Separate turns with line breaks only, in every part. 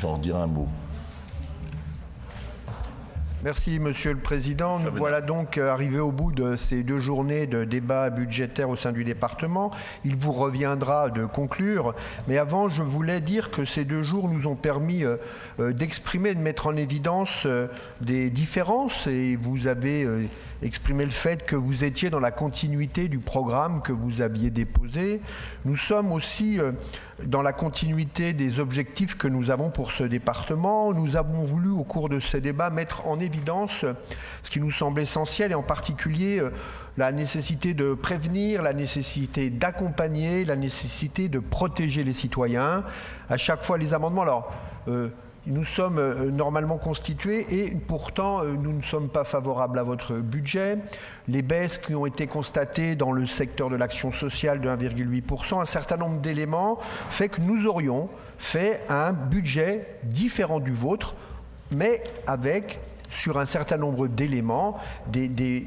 J'en dirai un mot.
Merci Monsieur le Président. Nous voilà donc arrivés au bout de ces 2 journées de débat budgétaire au sein du département. Il vous reviendra de conclure. Mais avant, je voulais dire que ces 2 jours nous ont permis d'exprimer, de mettre en évidence des différences. Et vous avez exprimé le fait que vous étiez dans la continuité du programme que vous aviez déposé. Nous sommes aussi dans la continuité des objectifs que nous avons pour ce département. Nous avons voulu, au cours de ces débats, mettre en évidence ce qui nous semble essentiel, et en particulier la nécessité de prévenir, la nécessité d'accompagner, la nécessité de protéger les citoyens. À chaque fois, les amendements... Alors, nous sommes normalement constitués et pourtant nous ne sommes pas favorables à votre budget. Les baisses qui ont été constatées dans le secteur de l'action sociale de 1,8%, un certain nombre d'éléments fait que nous aurions fait un budget différent du vôtre, mais avec, sur un certain nombre d'éléments, des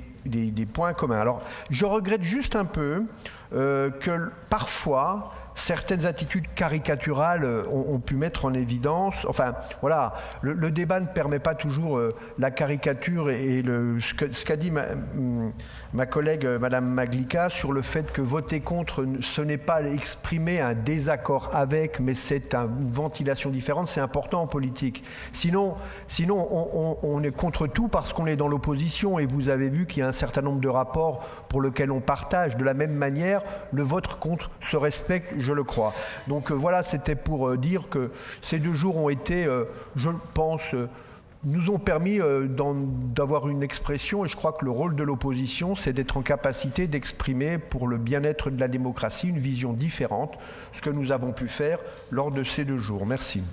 points communs. Alors, je regrette juste un peu que parfois... certaines attitudes caricaturales ont pu mettre en évidence... Enfin, voilà, le débat ne permet pas toujours la caricature et ce qu'a dit ma collègue Madame Maglica sur le fait que voter contre, ce n'est pas exprimer un désaccord avec, mais c'est une ventilation différente. C'est important en politique. Sinon on est contre tout parce qu'on est dans l'opposition, et vous avez vu qu'il y a un certain nombre de rapports pour lesquels on partage. De la même manière, le vote contre se respecte, je le crois. Donc voilà, c'était pour dire que ces 2 jours ont été, je pense, nous ont permis d'avoir une expression, et je crois que le rôle de l'opposition, c'est d'être en capacité d'exprimer pour le bien-être de la démocratie une vision différente, ce que nous avons pu faire lors de ces 2 jours. Merci.